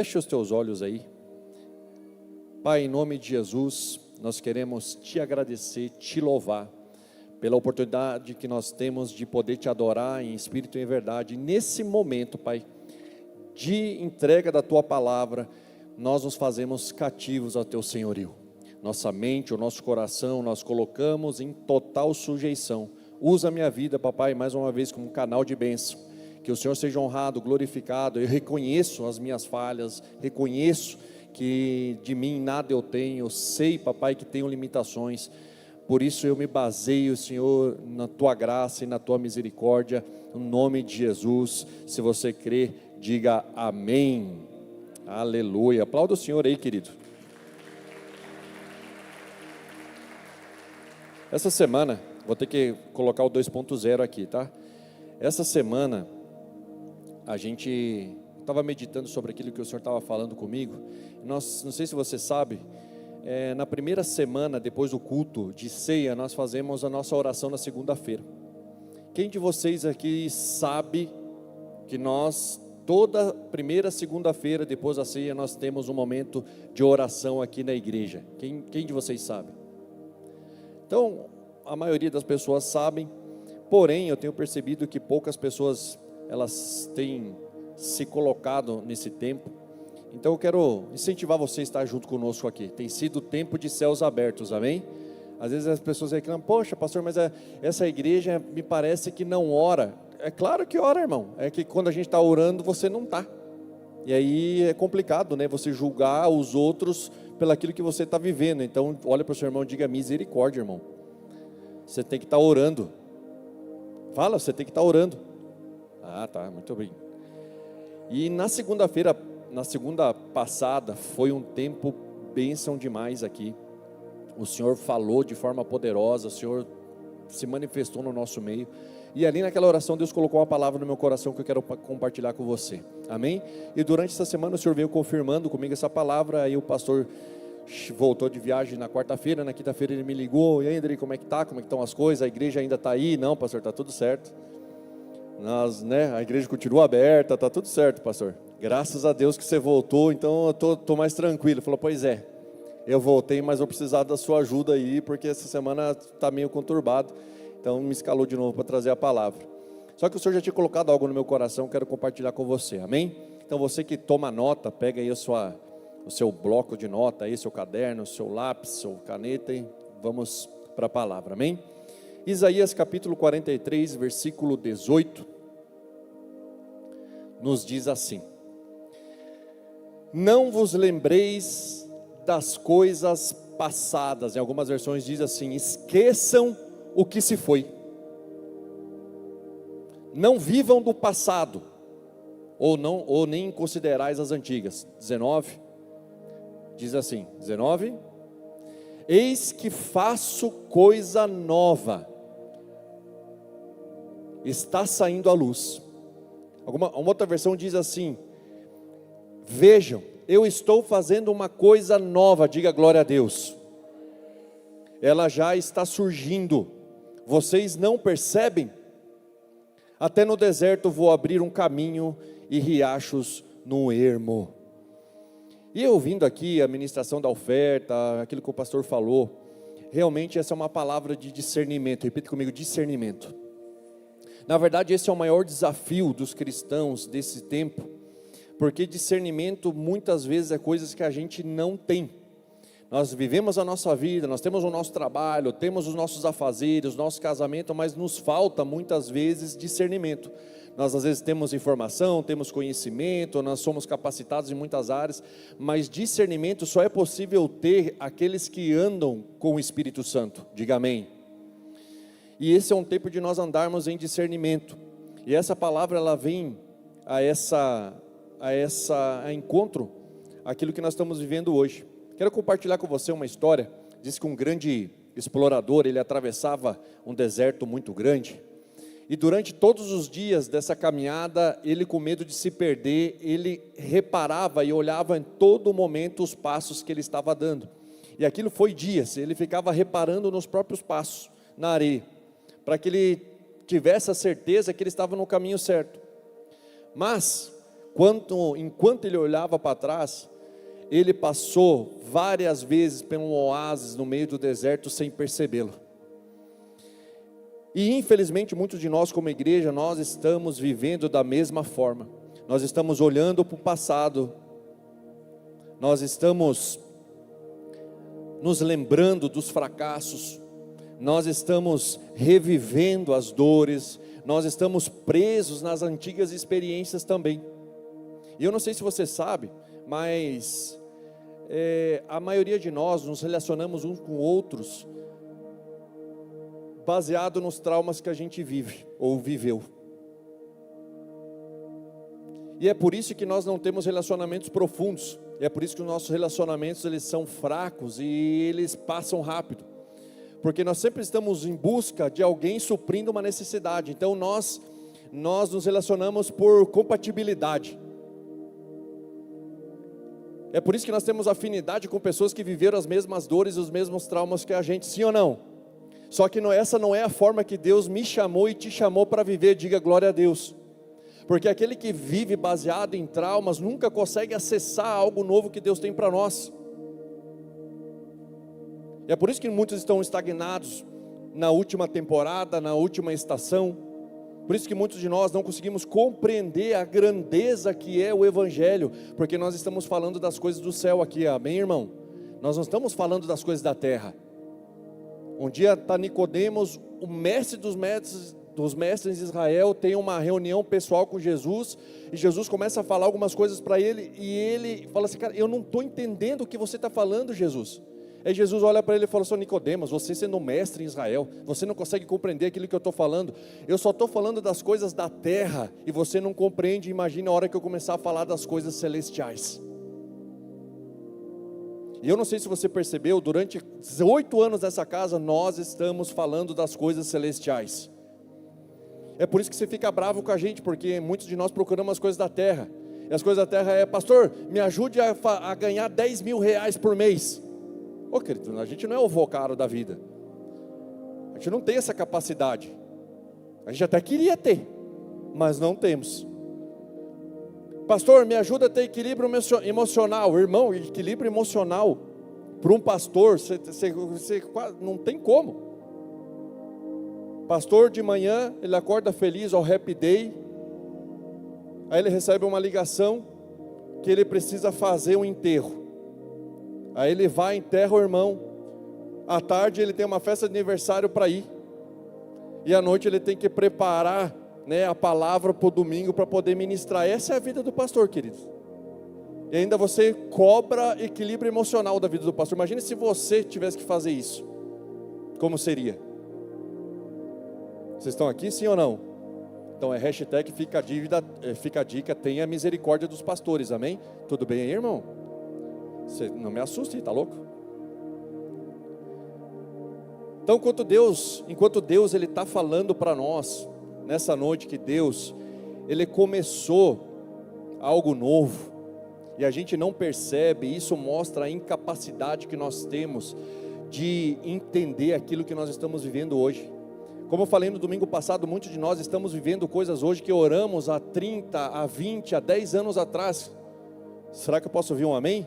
Feche os teus olhos aí. Pai, em nome de Jesus, nós queremos te agradecer, te louvar, pela oportunidade que nós temos de poder te adorar em espírito e em verdade. Nesse momento, Pai, de entrega da tua palavra, nós nos fazemos cativos ao teu senhorio. Nossa mente, o nosso coração, nós colocamos em total sujeição. Usa a minha vida, papai, mais uma vez como um canal de bênção. Que o Senhor seja honrado, glorificado. Eu reconheço as minhas falhas, reconheço que de mim nada eu tenho. Eu sei, papai, que tenho limitações. Por isso eu me baseio, Senhor, na tua graça e na tua misericórdia, no nome de Jesus. Se você crê, diga amém. Aleluia. Aplauda o Senhor aí, querido. Essa semana, vou ter que colocar o 2.0 aqui, tá? Essa semana, a gente estava meditando sobre aquilo que o Senhor estava falando comigo. Nós, não sei se você sabe, na primeira semana depois do culto de ceia, nós fazemos a nossa oração na segunda-feira. Quem de vocês aqui sabe que nós, toda primeira segunda-feira depois da ceia, nós temos um momento de oração aqui na igreja? Quem de vocês sabe? Então, a maioria das pessoas sabem, porém eu tenho percebido que poucas pessoas elas têm se colocado nesse tempo. Então eu quero incentivar você a estar junto conosco aqui. Tem sido tempo de céus abertos, amém? Às vezes as pessoas reclamam: poxa pastor, mas essa igreja me parece que não ora. É claro que ora, irmão. É que quando a gente está orando, você não está. E aí é complicado, né? Você julgar os outros pelaquilo que você está vivendo. Então olha para o seu irmão e diga: misericórdia, irmão. Você tem que estar orando. Fala, você tem que estar orando. Ah, tá, muito bem. E na segunda-feira, na segunda passada, foi um tempo bênção demais aqui. O Senhor falou de forma poderosa, o Senhor se manifestou no nosso meio. E ali naquela oração, Deus colocou uma palavra no meu coração que eu quero compartilhar com você. Amém? E durante essa semana o Senhor veio confirmando comigo essa palavra. Aí o pastor voltou de viagem na quarta-feira, na quinta-feira ele me ligou: e aí, Andrei, como é que tá? Como é que estão as coisas? A igreja ainda está aí? Não, pastor, está tudo certo. A igreja continua aberta, está tudo certo, pastor. Graças a Deus que você voltou, então eu estou mais tranquilo. Ele falou: pois é, eu voltei, mas vou precisar da sua ajuda aí, porque essa semana está meio conturbado. Então me escalou de novo para trazer a palavra. Só que o Senhor já tinha colocado algo no meu coração, quero compartilhar com você, amém? Então você que toma nota, pega aí o seu bloco de nota, aí, seu caderno, seu lápis, sua caneta, e vamos para a palavra, amém? Isaías capítulo 43, versículo 18, nos diz assim: não vos lembreis das coisas passadas. Em algumas versões diz assim: esqueçam o que se foi. Não vivam do passado, ou nem considerais as antigas. 19, diz assim, 19: eis que faço coisa nova, está saindo à luz. Uma outra versão diz assim: vejam, eu estou fazendo uma coisa nova. Diga glória a Deus. Ela já está surgindo, vocês não percebem? Até no deserto vou abrir um caminho e riachos no ermo. E eu ouvindo aqui a ministração da oferta, aquilo que o pastor falou, realmente essa é uma palavra de discernimento. Repita comigo: discernimento. Na verdade esse é o maior desafio dos cristãos desse tempo, porque discernimento muitas vezes é coisas que a gente não tem. Nós vivemos a nossa vida, nós temos o nosso trabalho, temos os nossos afazeres, o nosso casamento, mas nos falta muitas vezes discernimento. Nós às vezes temos informação, temos conhecimento, nós somos capacitados em muitas áreas, mas discernimento só é possível ter aqueles que andam com o Espírito Santo. Diga amém. E esse é um tempo de nós andarmos em discernimento. E essa palavra ela vem a encontro aquilo que nós estamos vivendo hoje. Quero compartilhar com você uma história. Diz que um grande explorador, ele atravessava um deserto muito grande. E durante todos os dias dessa caminhada, ele com medo de se perder, ele reparava e olhava em todo momento os passos que ele estava dando. E aquilo foi dias, ele ficava reparando nos próprios passos, na areia, para que ele tivesse a certeza que ele estava no caminho certo. Mas enquanto ele olhava para trás, ele passou várias vezes por um oásis no meio do deserto sem percebê-lo. E infelizmente muitos de nós como igreja, nós estamos vivendo da mesma forma. Nós estamos olhando para o passado, nós estamos nos lembrando dos fracassos, nós estamos revivendo as dores, nós estamos presos nas antigas experiências também. E eu não sei se você sabe, mas a maioria de nós nos relacionamos uns com outros baseado nos traumas que a gente vive ou viveu. E é por isso que nós não temos relacionamentos profundos. E é por isso que os nossos relacionamentos eles são fracos e eles passam rápido. Porque nós sempre estamos em busca de alguém suprindo uma necessidade. Então nós nos relacionamos por compatibilidade. É por isso que nós temos afinidade com pessoas que viveram as mesmas dores e os mesmos traumas que a gente, sim ou não? Só que essa não é a forma que Deus me chamou e te chamou para viver, diga glória a Deus. Porque aquele que vive baseado em traumas nunca consegue acessar algo novo que Deus tem para nós. E é por isso que muitos estão estagnados na última temporada, na última estação. Por isso que muitos de nós não conseguimos compreender a grandeza que é o Evangelho, porque nós estamos falando das coisas do céu aqui, amém, irmão? Nós não estamos falando das coisas da terra. Um dia está Nicodemos, o mestre dos mestres de Israel, tem uma reunião pessoal com Jesus, e Jesus começa a falar algumas coisas para ele, e ele fala assim, cara, eu não estou entendendo o que você está falando, Jesus. Aí Jesus olha para ele e fala assim, Nicodemos, você sendo um mestre em Israel, você não consegue compreender aquilo que eu estou falando, eu só estou falando das coisas da terra, e você não compreende, imagina a hora que eu começar a falar das coisas celestiais. E eu não sei se você percebeu, durante 8 anos dessa casa, nós estamos falando das coisas celestiais. É por isso que você fica bravo com a gente, porque muitos de nós procuramos as coisas da terra. E as coisas da terra é, pastor, me ajude a ganhar 10 mil reais por mês. Ô querido, a gente não é o vocário da vida. A gente não tem essa capacidade. A gente até queria ter, mas não temos. Pastor, me ajuda a ter equilíbrio emocional. Irmão, equilíbrio emocional para um pastor, você não tem como. Pastor de manhã, ele acorda feliz ao Happy Day. Aí ele recebe uma ligação que ele precisa fazer um enterro. Aí ele vai, enterra o irmão. À tarde ele tem uma festa de aniversário para ir. E à noite ele tem que preparar a palavra para o domingo para poder ministrar. Essa é a vida do pastor, queridos. E ainda você cobra equilíbrio emocional da vida do pastor. Imagine se você tivesse que fazer isso. Como seria? Vocês estão aqui, sim ou não? Então é hashtag fica a dica, tenha misericórdia dos pastores, amém? Tudo bem aí, irmão? Você não me assuste, tá louco? Então enquanto Deus ele está falando para nós, nessa noite que Deus, ele começou algo novo, e a gente não percebe, isso mostra a incapacidade que nós temos de entender aquilo que nós estamos vivendo hoje. Como eu falei no domingo passado, muitos de nós estamos vivendo coisas hoje que oramos há 30, há 20, há 10 anos atrás. Será que eu posso ouvir um amém?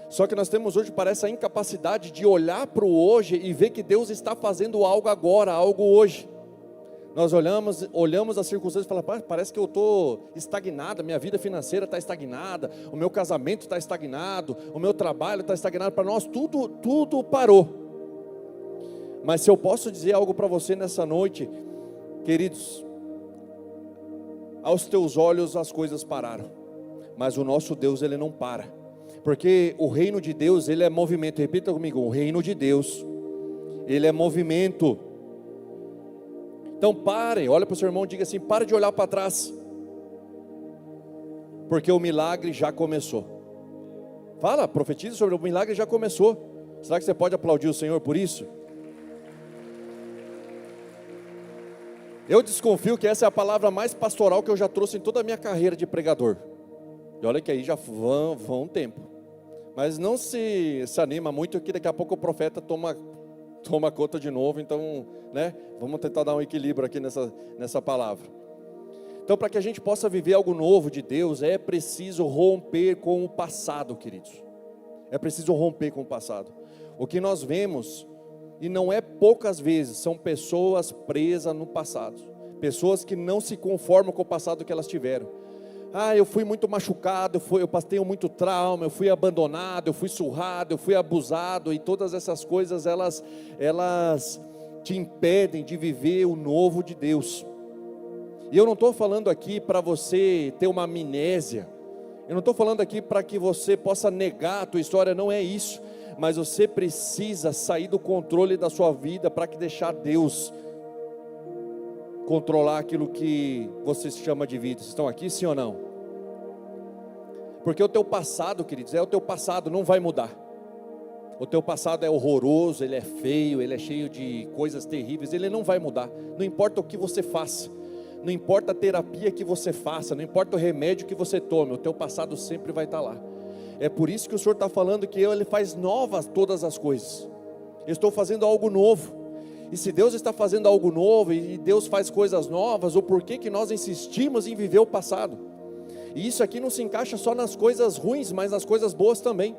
Só que nós temos hoje, parece, a incapacidade de olhar para o hoje e ver que Deus está fazendo algo agora, algo hoje. Nós olhamos as circunstâncias e falamos, parece que eu estou estagnado, minha vida financeira está estagnada, o meu casamento está estagnado, o meu trabalho está estagnado, para nós tudo parou. Mas se eu posso dizer algo para você nessa noite, queridos, aos teus olhos as coisas pararam, mas o nosso Deus ele não para, porque o reino de Deus ele é movimento, repita comigo, o reino de Deus, ele é movimento. Então parem, olha para o seu irmão e diga assim, pare de olhar para trás, porque o milagre já começou. Fala, profetiza sobre o milagre já começou. Será que você pode aplaudir o Senhor por isso? Eu desconfio que essa é a palavra mais pastoral que eu já trouxe em toda a minha carreira de pregador. E olha que aí já vão um tempo. Mas não se anima muito que daqui a pouco o profeta toma conta de novo. Então, vamos tentar dar um equilíbrio aqui nessa palavra. Então, para que a gente possa viver algo novo de Deus, é preciso romper com o passado, queridos. É preciso romper com o passado. O que nós vemos, e não é poucas vezes, são pessoas presas no passado. Pessoas que não se conformam com o passado que elas tiveram. Eu fui muito machucado, eu tenho muito trauma, eu fui abandonado, eu fui surrado, eu fui abusado, e todas essas coisas, elas te impedem de viver o novo de Deus. E eu não estou falando aqui para você ter uma amnésia, eu não estou falando aqui para que você possa negar a tua história, não é isso, mas você precisa sair do controle da sua vida, para que deixar Deus controlar aquilo que você chama de vida. Vocês estão aqui, sim ou não? Porque o teu passado, queridos, é o teu passado, não vai mudar. O teu passado é horroroso, ele é feio, ele é cheio de coisas terríveis, ele não vai mudar. Não importa o que você faça, não importa a terapia que você faça, não importa o remédio que você tome, o teu passado sempre vai estar lá. É por isso que o Senhor está falando que Ele faz novas todas as coisas. Eu estou fazendo algo novo. E se Deus está fazendo algo novo, e Deus faz coisas novas, o porquê que nós insistimos em viver o passado? E isso aqui não se encaixa só nas coisas ruins, mas nas coisas boas também.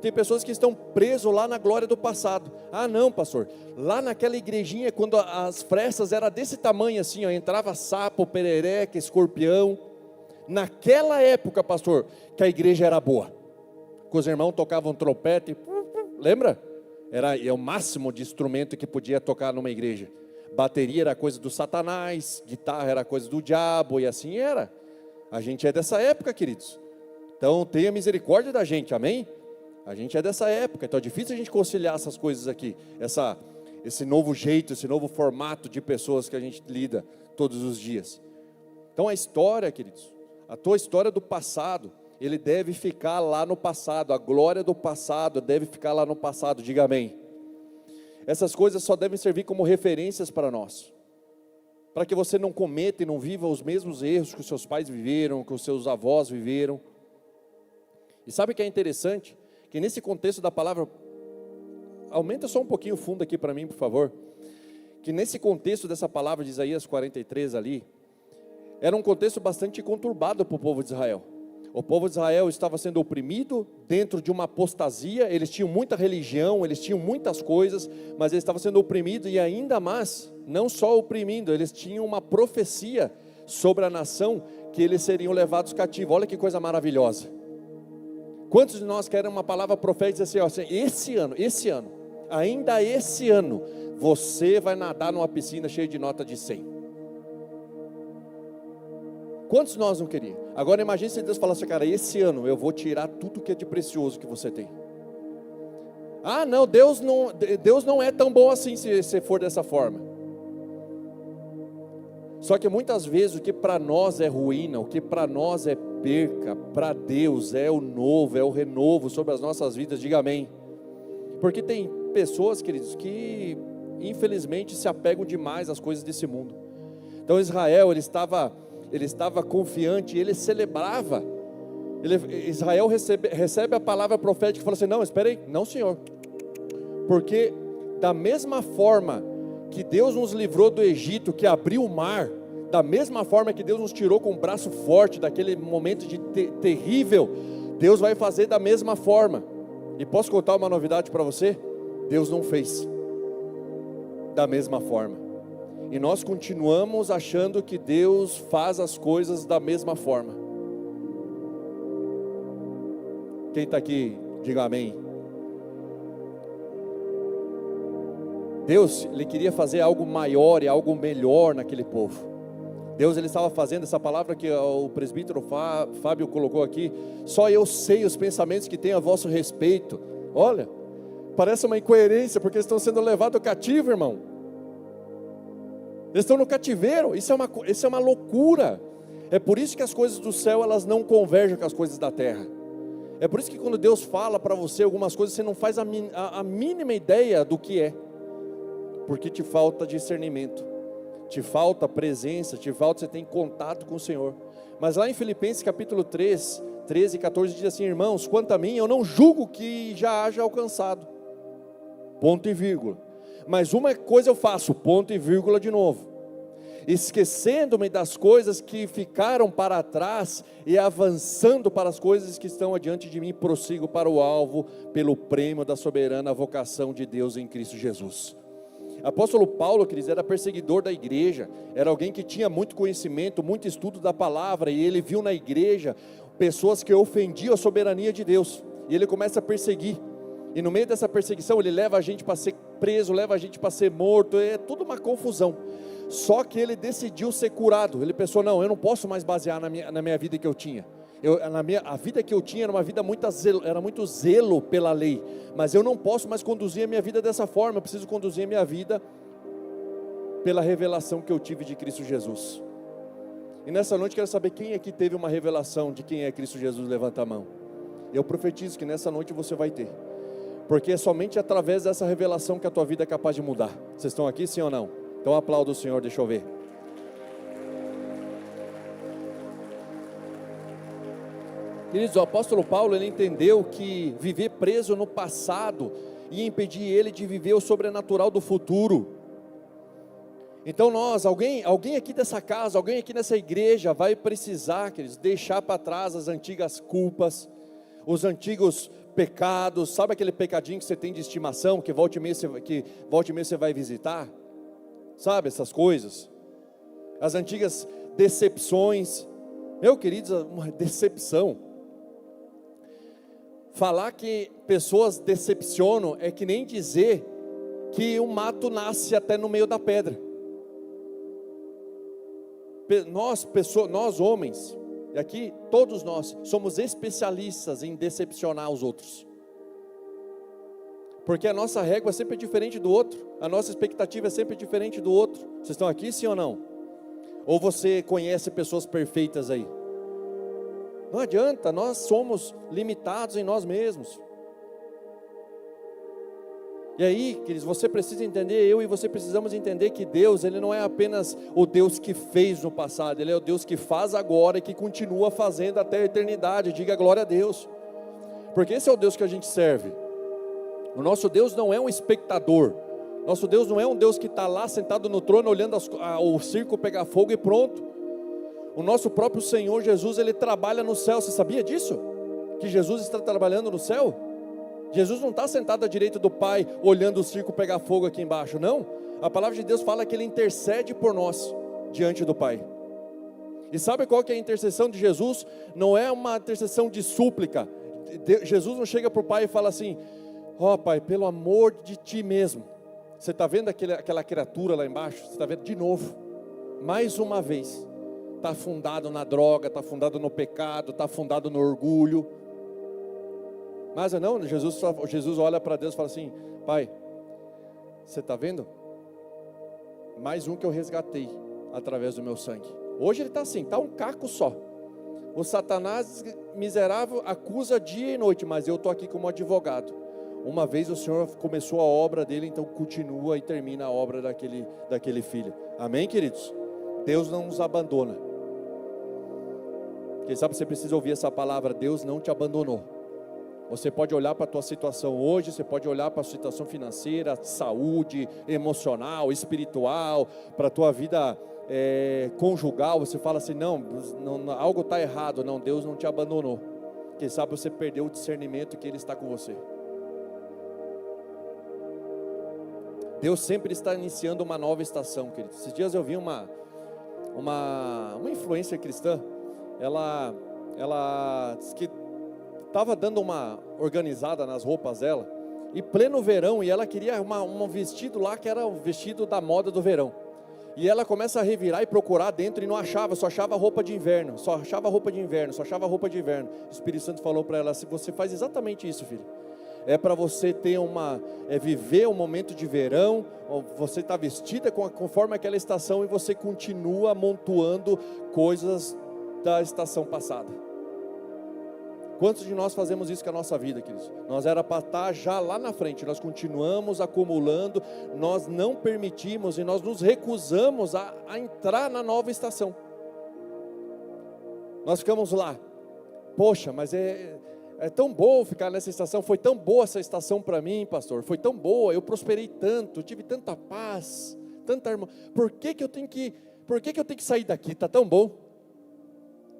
Tem pessoas que estão presos lá na glória do passado. Não, pastor, lá naquela igrejinha, quando as frestas eram desse tamanho assim, entrava sapo, perereca, escorpião. Naquela época, pastor, que a igreja era boa, que os irmãos tocavam trompete, lembra? Era o máximo de instrumento que podia tocar numa igreja. Bateria era coisa do Satanás, guitarra era coisa do diabo, e assim era. A gente é dessa época, queridos. Então tenha misericórdia da gente, amém? A gente é dessa época, então é difícil a gente conciliar essas coisas aqui, esse novo jeito, esse novo formato de pessoas que a gente lida todos os dias. Então a história, queridos, a tua história do passado, ele deve ficar lá no passado, a glória do passado deve ficar lá no passado, diga amém. Essas coisas só devem servir como referências para nós, para que você não cometa e não viva os mesmos erros que os seus pais viveram, que os seus avós viveram. E sabe o que é interessante? Que nesse contexto da palavra, aumenta só um pouquinho o fundo aqui para mim, por favor, que nesse contexto dessa palavra de Isaías 43 ali, era um contexto bastante conturbado para o povo de Israel. O povo de Israel estava sendo oprimido dentro de uma apostasia, eles tinham muita religião, eles tinham muitas coisas, mas eles estavam sendo oprimidos, e ainda mais, não só oprimindo, eles tinham uma profecia sobre a nação, que eles seriam levados cativos. Olha que coisa maravilhosa. Quantos de nós querem uma palavra profética assim, esse ano, ainda esse ano, você vai nadar numa piscina cheia de nota de 100? Quantos de nós não queriam? Agora imagine se Deus falasse, cara, esse ano eu vou tirar tudo que é de precioso que você tem. Não, Deus não é tão bom assim se for dessa forma. Só que muitas vezes o que para nós é ruína, o que para nós é perca, para Deus é o novo, é o renovo sobre as nossas vidas, diga amém. Porque tem pessoas, queridos, que infelizmente se apegam demais às coisas desse mundo. Então Israel, ele estava confiante, ele celebrava. Israel recebe a palavra profética e fala assim, não, espera aí, não senhor, porque da mesma forma que Deus nos livrou do Egito, que abriu o mar, da mesma forma que Deus nos tirou com um braço forte, daquele momento terrível, Deus vai fazer da mesma forma. E posso contar uma novidade para você? Deus não fez da mesma forma, e nós continuamos achando que Deus faz as coisas da mesma forma. Quem está aqui, diga amém. Deus, Ele queria fazer algo maior e algo melhor naquele povo. Deus, Ele estava fazendo essa palavra que o presbítero Fábio colocou aqui, só eu sei os pensamentos que tenho a vosso respeito. Olha, parece uma incoerência, porque eles estão sendo levados cativo, irmão. Eles estão no cativeiro, isso é uma loucura. É por isso que as coisas do céu, elas não convergem com as coisas da terra. É por isso que quando Deus fala para você algumas coisas, você não faz a mínima ideia do que é. Porque te falta discernimento, te falta presença, você tem contato com o Senhor. Mas lá em Filipenses capítulo 3, 13 e 14 diz assim, irmãos, quanto a mim, eu não julgo que já haja alcançado, ponto e vírgula, mas uma coisa eu faço, ponto e vírgula de novo, esquecendo-me das coisas que ficaram para trás e avançando para as coisas que estão adiante de mim, prossigo para o alvo, pelo prêmio da soberana vocação de Deus em Cristo Jesus. Apóstolo Paulo, queridos, era perseguidor da igreja, era alguém que tinha muito conhecimento, muito estudo da palavra, e ele viu na igreja pessoas que ofendiam a soberania de Deus, e ele começa a perseguir, e no meio dessa perseguição ele leva a gente para ser preso, leva a gente para ser morto, é tudo uma confusão. Só que ele decidiu ser curado. Ele pensou, não, eu não posso mais basear na minha vida que eu tinha. A vida que eu tinha era uma vida era muito zelo pela lei, mas eu não posso mais conduzir a minha vida dessa forma. Eu preciso conduzir a minha vida pela revelação que eu tive de Cristo Jesus. E nessa noite quero saber quem aqui teve uma revelação de quem é Cristo Jesus. Levanta a mão. Eu profetizo que nessa noite você vai ter, porque é somente através dessa revelação que a tua vida é capaz de mudar. Vocês estão aqui, sim ou não? Então aplauda o Senhor, deixa eu ver. Queridos, o apóstolo Paulo, ele entendeu que viver preso no passado ia impedir ele de viver o sobrenatural do futuro. Então alguém aqui dessa casa, alguém aqui nessa igreja vai precisar, queridos, deixar para trás as antigas culpas, os antigos pecados. Sabe aquele pecadinho que você tem de estimação, que volta e meia você vai visitar? Sabe essas coisas? As antigas decepções. Meu queridos, uma decepção. Falar que pessoas decepcionam é que nem dizer que o mato nasce até no meio da pedra. Nós homens, e aqui todos nós, somos especialistas em decepcionar os outros. Porque a nossa régua é sempre diferente do outro, a nossa expectativa é sempre diferente do outro. Vocês estão aqui, sim ou não? Ou você conhece pessoas perfeitas aí? Não adianta, nós somos limitados em nós mesmos. E aí, queridos, você precisa entender, eu e você precisamos entender que Deus, Ele não é apenas o Deus que fez no passado, Ele é o Deus que faz agora e que continua fazendo até a eternidade. Diga glória a Deus, porque esse é o Deus que a gente serve. O nosso Deus não é um espectador, nosso Deus não é um Deus que está lá sentado no trono olhando o circo pegar fogo e pronto. O nosso próprio Senhor Jesus, Ele trabalha no céu. Você sabia disso? Que Jesus está trabalhando no céu? Jesus não está sentado à direita do Pai olhando o circo pegar fogo aqui embaixo, não. A palavra de Deus fala que Ele intercede por nós diante do Pai. E sabe qual que é a intercessão de Jesus? Não é uma intercessão de súplica. Jesus não chega para o Pai e fala assim: ó Pai, pelo amor de Ti mesmo. Você está vendo aquela criatura lá embaixo? Você está vendo de novo, mais uma vez, está afundado na droga, está afundado no pecado, está afundado no orgulho. Mas não, Jesus olha para Deus e fala assim: Pai, você está vendo? Mais um que eu resgatei através do meu sangue. Hoje ele está assim, está um caco só. O Satanás miserável acusa dia e noite, mas eu estou aqui como advogado. Uma vez o Senhor começou a obra dele, então continua e termina a obra daquele filho. Amém, queridos? Deus não nos abandona. Quem sabe você precisa ouvir essa palavra: Deus não te abandonou. Você pode olhar para a tua situação hoje, você pode olhar para a situação financeira, saúde, emocional, espiritual, para a tua vida conjugal. Você fala assim: não, algo está errado. Não, Deus não te abandonou. Quem sabe você perdeu o discernimento que Ele está com você. Deus sempre está iniciando uma nova estação, queridos. Esses dias eu vi uma influencer cristã. Ela disse que estava dando uma organizada nas roupas dela, e pleno verão, e ela queria um vestido lá que era o vestido da moda do verão, e ela começa a revirar e procurar dentro e não achava, só achava roupa de inverno, só achava roupa de inverno. O Espírito Santo falou para ela: se você faz exatamente isso, filho, é para você ter viver um momento de verão, você está vestida conforme aquela estação, e você continua amontoando coisas da estação passada. Quantos de nós fazemos isso com a nossa vida, queridos? Nós era para estar já lá na frente, nós continuamos acumulando, nós não permitimos e nós nos recusamos a entrar na nova estação. Nós ficamos lá: poxa, mas é tão bom ficar nessa estação, foi tão boa essa estação para mim, pastor, foi tão boa, eu prosperei tanto, tive tanta paz, tanta harmonia, por que eu tenho que por que eu tenho que sair daqui? Está tão bom.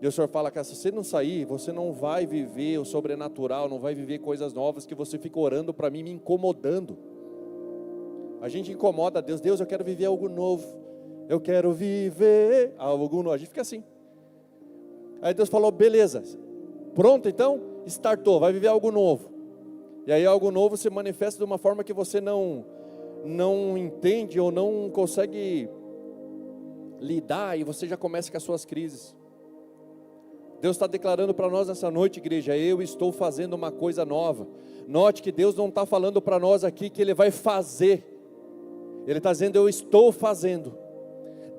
E o Senhor fala, cara, se você não sair, você não vai viver o sobrenatural, não vai viver coisas novas, que você fica orando para mim, me incomodando. A gente incomoda a Deus. Deus, eu quero viver algo novo. Eu quero viver algo novo. A gente fica assim. Aí Deus falou, beleza. Pronto então? Startou, vai viver algo novo. E aí algo novo se manifesta de uma forma que você não entende ou não consegue lidar. E você já começa com as suas crises. Deus está declarando para nós nessa noite, igreja, eu estou fazendo uma coisa nova. Note que Deus não está falando para nós aqui que Ele vai fazer. Ele está dizendo, eu estou fazendo.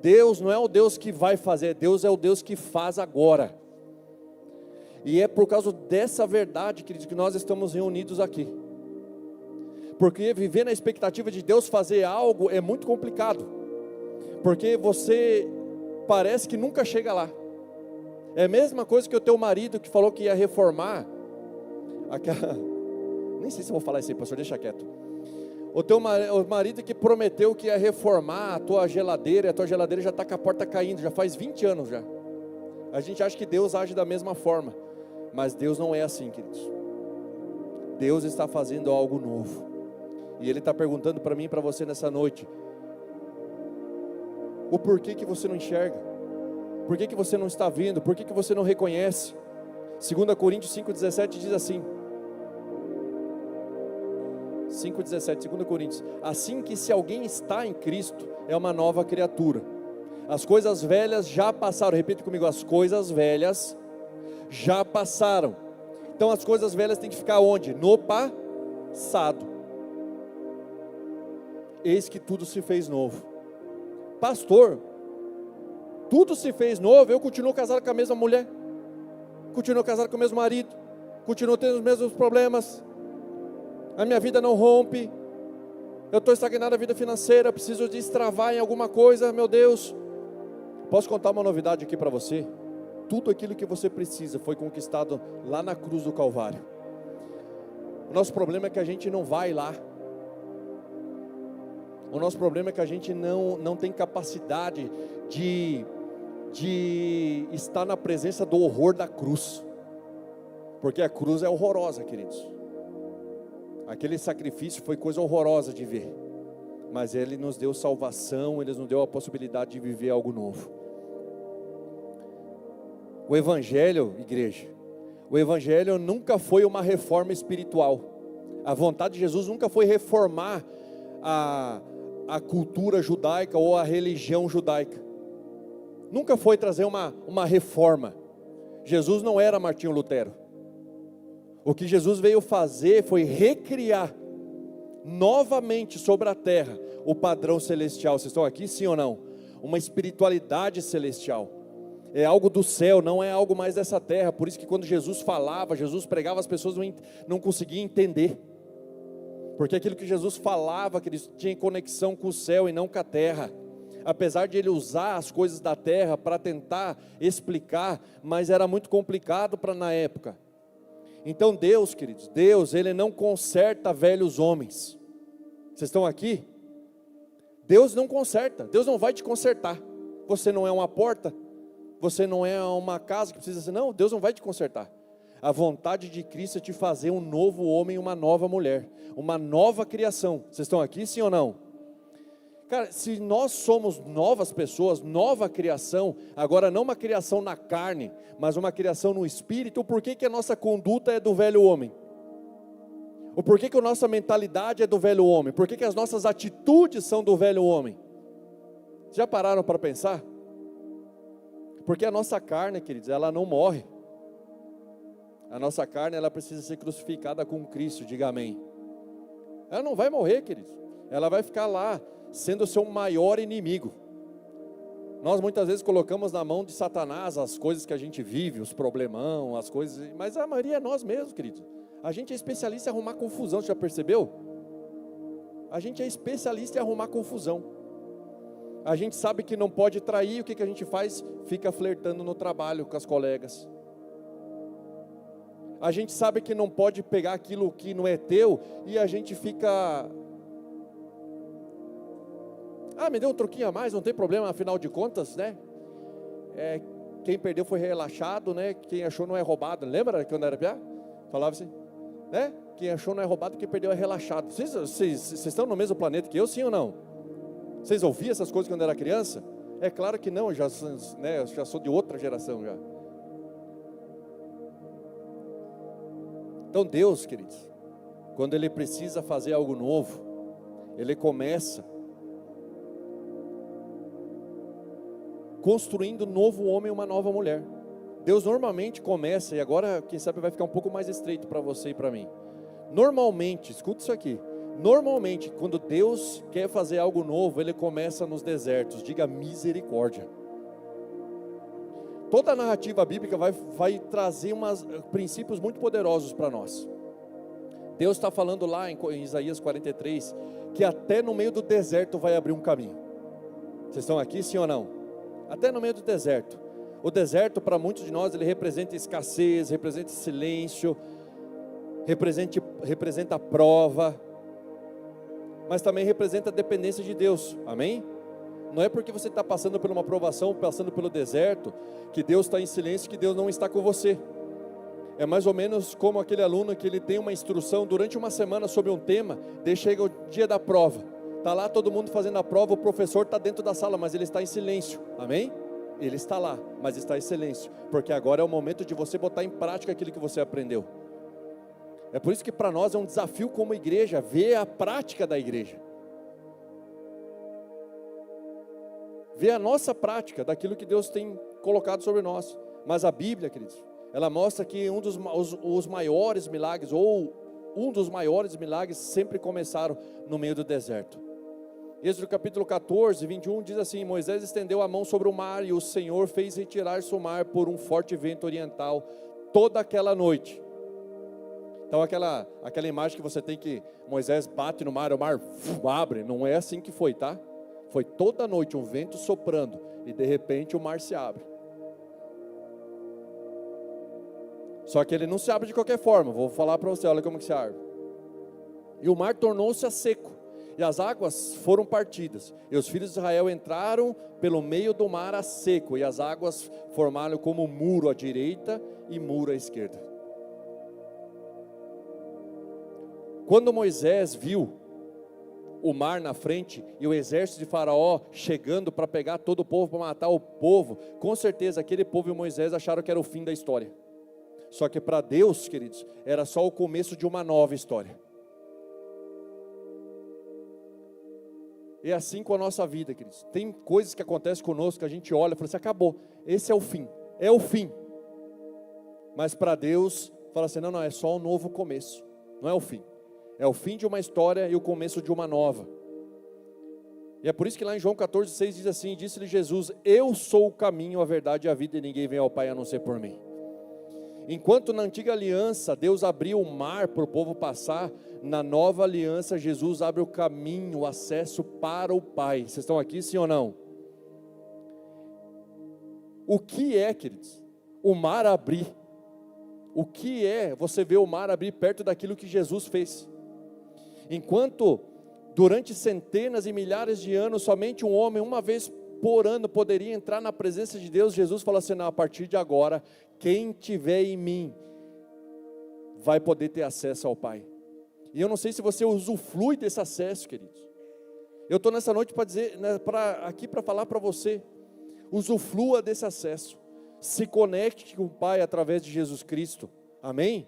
Deus não é o Deus que vai fazer, Deus é o Deus que faz agora. E é por causa dessa verdade, queridos, que nós estamos reunidos aqui. Porque viver na expectativa de Deus fazer algo é muito complicado. Porque você parece que nunca chega lá. É a mesma coisa que o teu marido que falou que ia reformar aquela... Nem sei se eu vou falar isso aí, pastor, deixa quieto. O marido que prometeu que ia reformar a tua geladeira, e a tua geladeira já está com a porta caindo, já faz 20 anos já. A gente acha que Deus age da mesma forma, mas Deus não é assim, queridos. Deus está fazendo algo novo, e Ele está perguntando para mim e para você nessa noite, o porquê que você não enxerga? Por que você não está vendo? Por que você não reconhece? 2 Coríntios 5,17 diz assim, 5,17, 2 Coríntios, assim que se alguém está em Cristo, é uma nova criatura, as coisas velhas já passaram, repita comigo, as coisas velhas já passaram. Então as coisas velhas têm que ficar onde? No passado. Eis que tudo se fez novo. Pastor, tudo se fez novo, eu continuo casado com a mesma mulher, continuo casado com o mesmo marido, continuo tendo os mesmos problemas, a minha vida não rompe, eu estou estagnado na vida financeira, preciso destravar em alguma coisa, meu Deus. Posso contar uma novidade aqui para você? Tudo aquilo que você precisa foi conquistado lá na cruz do Calvário. O nosso problema é que a gente não vai lá. O nosso problema é que a gente não tem capacidade de estar na presença do horror da cruz, porque a cruz é horrorosa, queridos. Aquele sacrifício foi coisa horrorosa de ver, mas Ele nos deu salvação, Ele nos deu a possibilidade de viver algo novo. O Evangelho, igreja, o Evangelho nunca foi uma reforma espiritual. A vontade de Jesus nunca foi reformar a cultura judaica ou a religião judaica. Nunca foi trazer uma reforma. Jesus não era Martinho Lutero. O que Jesus veio fazer foi recriar novamente sobre a terra o padrão celestial. Vocês estão aqui, sim ou não? Uma espiritualidade celestial. É algo do céu, não é algo mais dessa terra. Por isso que quando Jesus falava, Jesus pregava, as pessoas não conseguiam entender. Porque aquilo que Jesus falava, que ele tinha conexão com o céu e não com a terra. Apesar de ele usar as coisas da terra para tentar explicar, mas era muito complicado na época. Então Deus, queridos, Deus, Ele não conserta velhos homens. Vocês estão aqui? Deus não conserta, Deus não vai te consertar. Você não é uma porta, você não é uma casa que precisa ser, não, Deus não vai te consertar. A vontade de Cristo é te fazer um novo homem, uma nova mulher, uma nova criação. Vocês estão aqui, sim ou não? Cara, se nós somos novas pessoas, nova criação, agora não uma criação na carne, mas uma criação no espírito, por que a nossa conduta é do velho homem? Ou por que a nossa mentalidade é do velho homem? Por que as nossas atitudes são do velho homem? Já pararam para pensar? Porque a nossa carne, queridos, ela não morre. A nossa carne, ela precisa ser crucificada com Cristo, diga amém. Ela não vai morrer, queridos. Ela vai ficar lá, sendo o seu maior inimigo. Nós muitas vezes colocamos na mão de Satanás as coisas que a gente vive, os problemão, as coisas, mas a maioria é nós mesmos, querido. A gente é especialista em arrumar confusão, você já percebeu? A gente é especialista em arrumar confusão. A gente sabe que não pode trair, o que a gente faz? Fica flertando no trabalho com as colegas. A gente sabe que não pode pegar aquilo que não é teu, e a gente fica Ah, me deu um troquinho a mais, não tem problema, afinal de contas, né? Quem perdeu foi relaxado, né? Quem achou não é roubado. Lembra quando era piá? Falava assim, né? Quem achou não é roubado, quem perdeu é relaxado. Vocês estão no mesmo planeta que eu, sim ou não? Vocês ouviam essas coisas quando era criança? É claro que não, eu já sou de outra geração já. Então Deus, queridos, quando Ele precisa fazer algo novo, Ele começa construindo um novo homem e uma nova mulher. Deus normalmente começa, e agora quem sabe vai ficar um pouco mais estreito para você e para mim. Normalmente, escuta isso aqui, normalmente quando Deus quer fazer algo novo, Ele começa nos desertos. Diga misericórdia. Toda a narrativa bíblica vai trazer princípios muito poderosos para nós. Deus está falando lá em Isaías 43, que até no meio do deserto vai abrir um caminho. Vocês estão aqui, sim ou não? Até no meio do deserto. O deserto para muitos de nós, ele representa escassez, representa silêncio, representa prova, mas também representa a dependência de Deus, amém? Não é porque você está passando por uma provação, passando pelo deserto, que Deus está em silêncio, que Deus não está com você. É mais ou menos como aquele aluno que ele tem uma instrução durante uma semana sobre um tema, daí chega o dia da prova. Está lá todo mundo fazendo a prova, o professor está dentro da sala, mas ele está em silêncio, amém? Ele está lá, mas está em silêncio, porque agora é o momento de você botar em prática aquilo que você aprendeu. É por isso que para nós é um desafio como igreja, ver a prática da igreja. Ver a nossa prática daquilo que Deus tem colocado sobre nós. Mas a Bíblia, queridos, ela mostra que os maiores milagres, ou um dos maiores milagres, sempre começaram no meio do deserto. Êxodo capítulo 14, 21 diz assim: Moisés estendeu a mão sobre o mar e o Senhor fez retirar-se o mar por um forte vento oriental toda aquela noite. Então aquela imagem que você tem que Moisés bate no mar, o mar abre, não é assim que foi, tá? Foi toda noite um vento soprando e de repente o mar se abre. Só que ele não se abre de qualquer forma, vou falar para você, olha como que se abre. E o mar tornou-se a seco, e as águas foram partidas, e os filhos de Israel entraram pelo meio do mar a seco, e as águas formaram como muro à direita e muro à esquerda. Quando Moisés viu o mar na frente e o exército de Faraó chegando para pegar todo o povo, para matar o povo, com certeza aquele povo e Moisés acharam que era o fim da história. Só que para Deus, queridos, era só o começo de uma nova história. E é assim com a nossa vida, queridos. Tem coisas que acontecem conosco que a gente olha e fala assim: acabou, esse é o fim, é o fim. Mas para Deus, fala assim: não, é só um novo começo, não é o fim. É o fim de uma história e o começo de uma nova. E é por isso que lá em João 14,6 diz assim: disse-lhe Jesus: eu sou o caminho, a verdade e a vida, e ninguém vem ao Pai a não ser por mim. Enquanto na antiga aliança Deus abriu o mar para o povo passar, na nova aliança Jesus abre o caminho, o acesso para o Pai. Vocês estão aqui, sim ou não? O que é, queridos, o mar abrir? O que é você ver o mar abrir perto daquilo que Jesus fez? Enquanto durante centenas e milhares de anos somente um homem uma vez por ano poderia entrar na presença de Deus, Jesus falou assim: não, a partir de agora, quem tiver em mim vai poder ter acesso ao Pai. E eu não sei se você usufrui desse acesso, queridos. Eu estou nessa noite para dizer, aqui para falar para você: usufrua desse acesso, se conecte com o Pai através de Jesus Cristo, amém?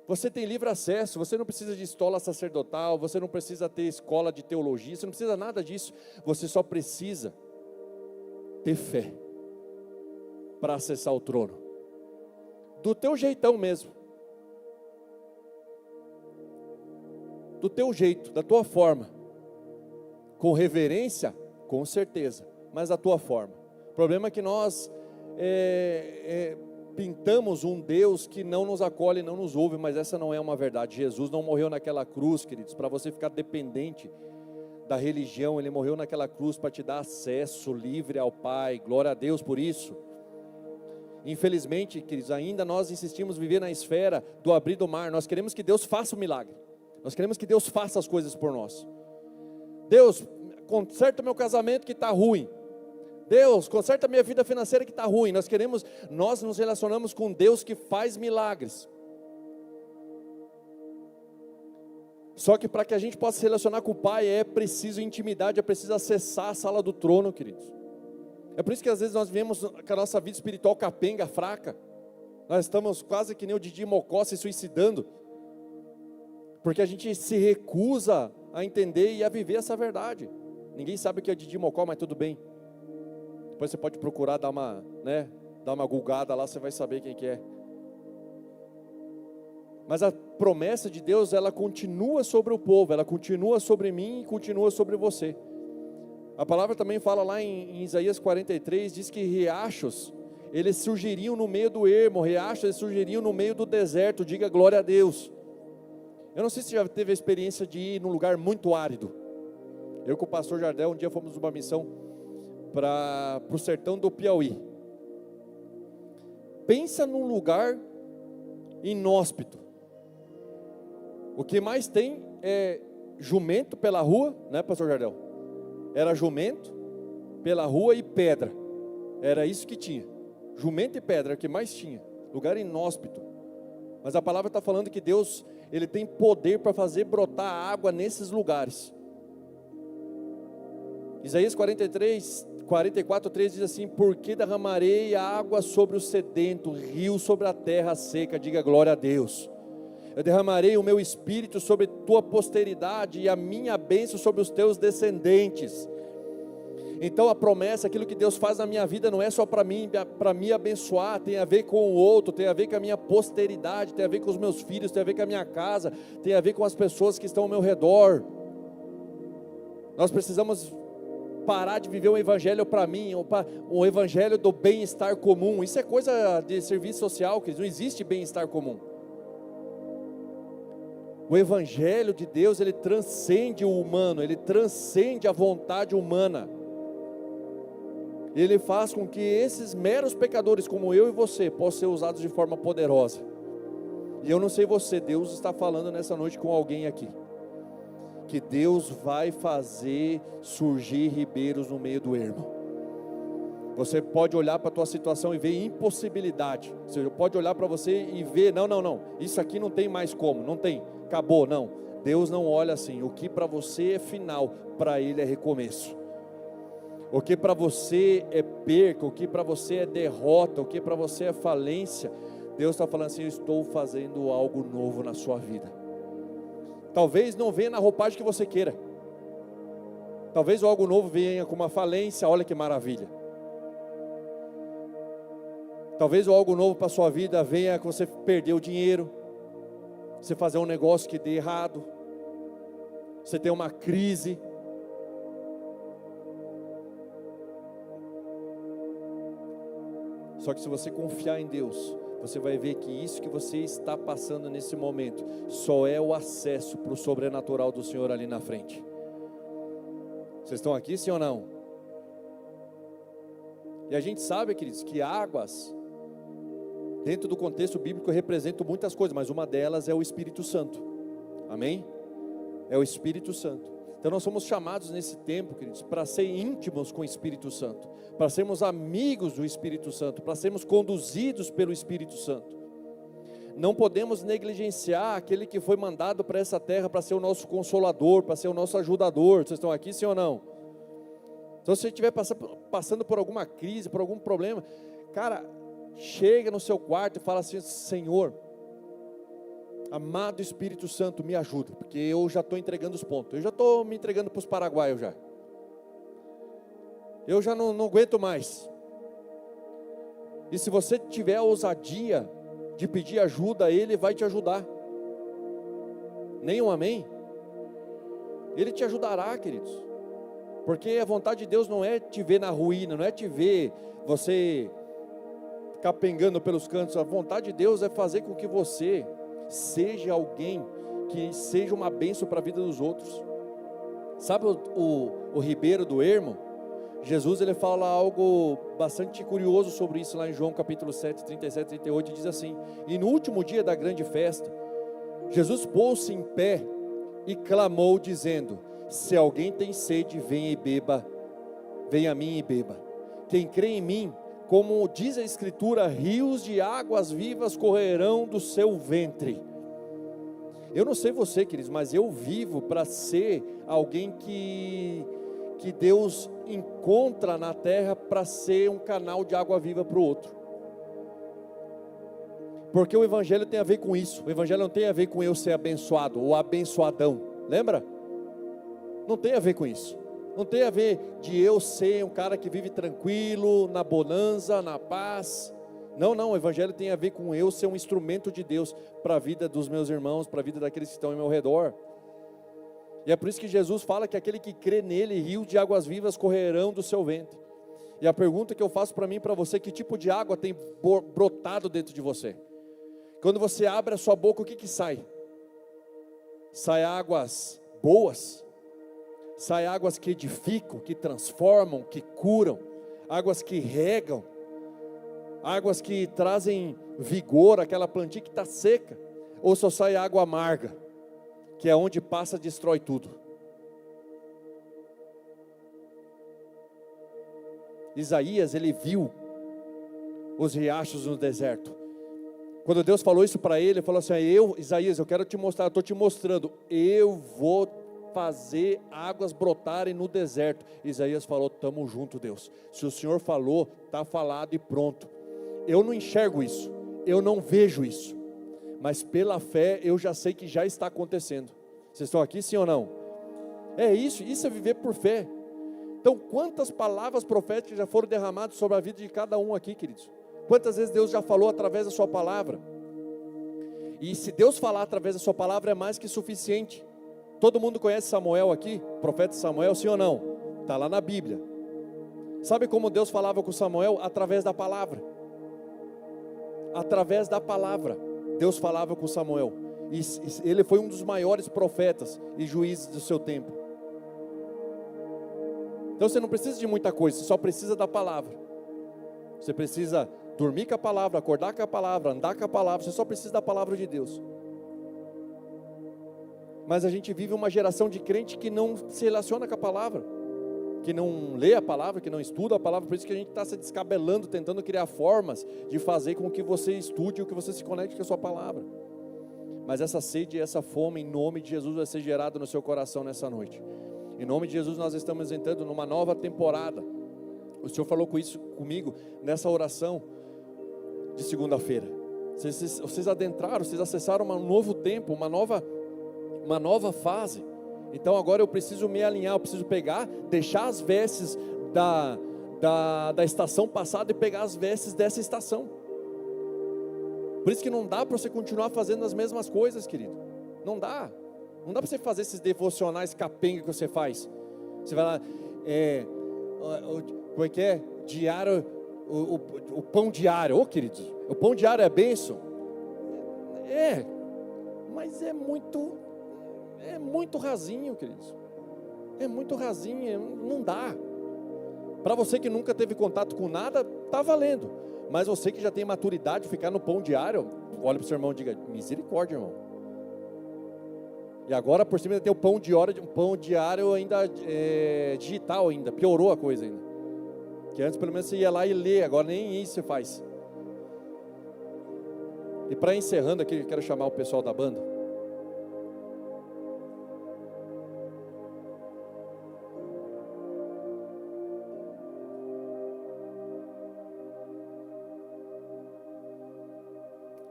Você tem livre acesso, você não precisa de escola sacerdotal, você não precisa ter escola de teologia, você não precisa nada disso, você só precisa ter fé para acessar o trono, do teu jeitão mesmo, do teu jeito, da tua forma, com reverência, com certeza, mas da tua forma. O problema é que nós pintamos um Deus que não nos acolhe, não nos ouve, mas essa não é uma verdade. Jesus não morreu naquela cruz, queridos, para você ficar dependente da religião. Ele morreu naquela cruz para te dar acesso livre ao Pai. Glória a Deus por isso. Infelizmente, queridos, ainda nós insistimos em viver na esfera do abrir do mar. Nós queremos que Deus faça o milagre, nós queremos que Deus faça as coisas por nós. Deus, conserta meu casamento que está ruim. Deus, conserta minha vida financeira que está ruim. Nós nos relacionamos com Deus que faz milagres. Só que para que a gente possa se relacionar com o Pai, é preciso intimidade, é preciso acessar a sala do trono, queridos. É por isso que às vezes nós vemos com a nossa vida espiritual capenga, fraca. Nós estamos quase que nem o Didi Mocó se suicidando. Porque a gente se recusa a entender e a viver essa verdade. Ninguém sabe o que é Didi Mocó, mas tudo bem. Depois você pode procurar dar uma gulgada lá, você vai saber quem que é. Mas a promessa de Deus, ela continua sobre o povo, ela continua sobre mim e continua sobre você. A palavra também fala lá em Isaías 43, diz que riachos, eles surgiriam no meio do ermo, riachos, eles surgiriam no meio do deserto, diga glória a Deus. Eu não sei se você já teve a experiência de ir num lugar muito árido. Eu com o pastor Jardel, um dia fomos numa missão para o sertão do Piauí. Pensa num lugar inóspito. O que mais tem é jumento pela rua, né, pastor Jardel? Era jumento pela rua e pedra. Era isso que tinha. Jumento e pedra, é o que mais tinha. Lugar inóspito. Mas a palavra está falando que Deus, Ele tem poder para fazer brotar água nesses lugares. Isaías 44:3 diz assim: porque derramarei água sobre o sedento, rio sobre a terra seca, diga glória a Deus. Eu derramarei o meu espírito sobre tua posteridade e a minha bênção sobre os teus descendentes. Então a promessa, aquilo que Deus faz na minha vida não é só para mim, para me abençoar, tem a ver com o outro, tem a ver com a minha posteridade, tem a ver com os meus filhos, tem a ver com a minha casa, tem a ver com as pessoas que estão ao meu redor. Nós precisamos parar de viver um evangelho para mim, um evangelho do bem-estar comum. Isso é coisa de serviço social, queridos. Não existe bem-estar comum. O evangelho de Deus, ele transcende o humano, ele transcende a vontade humana. Ele faz com que esses meros pecadores como eu e você possam ser usados de forma poderosa. E eu não sei você, Deus está falando nessa noite com alguém aqui, que Deus vai fazer surgir ribeiros no meio do ermo. Você pode olhar para a tua situação e ver impossibilidade. Você pode olhar para você e ver, não, isso aqui não tem mais como, não tem, acabou, não. Deus não olha assim. O que para você é final, para Ele é recomeço. O que para você é perca, o que para você é derrota, o que para você é falência, Deus está falando assim: eu estou fazendo algo novo na sua vida. Talvez não venha na roupagem que você queira. Talvez o algo novo venha com uma falência, olha que maravilha. Talvez o algo novo para a sua vida venha com você perder o dinheiro, você fazer um negócio que dê errado, você ter uma crise. Só que se você confiar em Deus, você vai ver que isso que você está passando nesse momento só é o acesso para o sobrenatural do Senhor ali na frente. Vocês estão aqui, sim ou não? E a gente sabe, queridos, que águas, dentro do contexto bíblico, representam muitas coisas, mas uma delas é o Espírito Santo. Amém? É o Espírito Santo. Então nós somos chamados nesse tempo, queridos, para ser íntimos com o Espírito Santo, para sermos amigos do Espírito Santo, para sermos conduzidos pelo Espírito Santo. Não podemos negligenciar aquele que foi mandado para essa terra para ser o nosso consolador, para ser o nosso ajudador. Vocês estão aqui, sim ou não? Então se você estiver passando por alguma crise, por algum problema, cara, chega no seu quarto e fala assim: Senhor, amado Espírito Santo, me ajuda, porque eu já estou entregando os pontos, eu já estou me entregando para os paraguaios já. Eu já não aguento mais. E se você tiver a ousadia de pedir ajuda, Ele vai te ajudar. Nem um amém? Ele te ajudará, queridos. Porque a vontade de Deus não é te ver na ruína, não é te ver você capengando pelos cantos. A vontade de Deus é fazer com que você seja alguém que seja uma bênção para a vida dos outros. Sabe o ribeiro do ermo? Jesus, ele fala algo bastante curioso sobre isso lá em João capítulo 7, 37, 38, diz assim: e no último dia da grande festa, Jesus pôs-se em pé e clamou dizendo: Se alguém tem sede, venha e beba, venha a mim e beba. Quem crê em mim, como diz a Escritura, rios de águas vivas correrão do seu ventre. Eu não sei você, queridos, mas eu vivo para ser alguém que Deus encontra na terra para ser um canal de água viva para o outro. Porque o Evangelho tem a ver com isso. O Evangelho não tem a ver com eu ser abençoado ou abençoadão, lembra? Não tem a ver com isso. Não tem a ver de eu ser um cara que vive tranquilo, na bonança, na paz. Não, o Evangelho tem a ver com eu ser um instrumento de Deus para a vida dos meus irmãos, para a vida daqueles que estão ao meu redor. E é por isso que Jesus fala que aquele que crê nele, rios de águas vivas correrão do seu ventre. E a pergunta que eu faço para mim e para você, que tipo de água tem brotado dentro de você? Quando você abre a sua boca, o que sai? Sai águas boas? Sai águas que edificam, que transformam, que curam, águas que regam, águas que trazem vigor àquela plantinha que está seca, ou só sai água amarga, que é onde passa, destrói tudo? Isaías, ele viu os riachos no deserto. Quando Deus falou isso para ele falou assim: Isaías, eu quero te mostrar, eu estou te mostrando, eu vou fazer águas brotarem no deserto. Isaías falou: estamos juntos, Deus, se o Senhor falou, está falado e pronto. Eu não enxergo isso, eu não vejo isso, mas pela fé eu já sei que já está acontecendo. Vocês estão aqui, sim ou não? É isso é viver por fé. Então, quantas palavras proféticas já foram derramadas sobre a vida de cada um aqui, queridos? Quantas vezes Deus já falou através da sua palavra? E se Deus falar através da sua palavra, é mais que suficiente. Todo mundo conhece Samuel aqui? O profeta Samuel, sim ou não? Está lá na Bíblia. Sabe como Deus falava com Samuel? Através da palavra. Através da palavra, Deus falava com Samuel. E ele foi um dos maiores profetas e juízes do seu tempo. Então você não precisa de muita coisa, você só precisa da palavra. Você precisa dormir com a palavra, acordar com a palavra, andar com a palavra. Você só precisa da palavra de Deus. Mas a gente vive uma geração de crente que não se relaciona com a palavra, que não lê a palavra, que não estuda a palavra. Por isso que a gente está se descabelando, tentando criar formas de fazer com que você estude ou que você se conecte com a sua palavra. Mas essa sede e essa fome, em nome de Jesus, vai ser gerada no seu coração nessa noite. Em nome de Jesus, nós estamos entrando numa nova temporada. O Senhor falou com isso comigo nessa oração de segunda-feira. Vocês adentraram, vocês acessaram um novo tempo, uma nova fase. Então agora eu preciso me alinhar, eu preciso pegar, deixar as vestes da estação passada e pegar as vestes dessa estação. Por isso que não dá para você continuar fazendo as mesmas coisas, querido. Não dá para você fazer esses devocionais capenga que você faz. Você vai lá, como é que é? Diário, o pão diário. Queridos, o pão diário é bênção? Mas é muito rasinho, queridos. É muito rasinho, não dá. Para você que nunca teve contato com nada, tá valendo. Mas você que já tem maturidade de ficar no pão diário, olha para o seu irmão e diga: misericórdia, irmão. E agora por cima tem o pão diário ainda digital ainda, piorou a coisa ainda. Que antes pelo menos você ia lá e lê, agora nem isso você faz. E para encerrando aqui, eu quero chamar o pessoal da banda.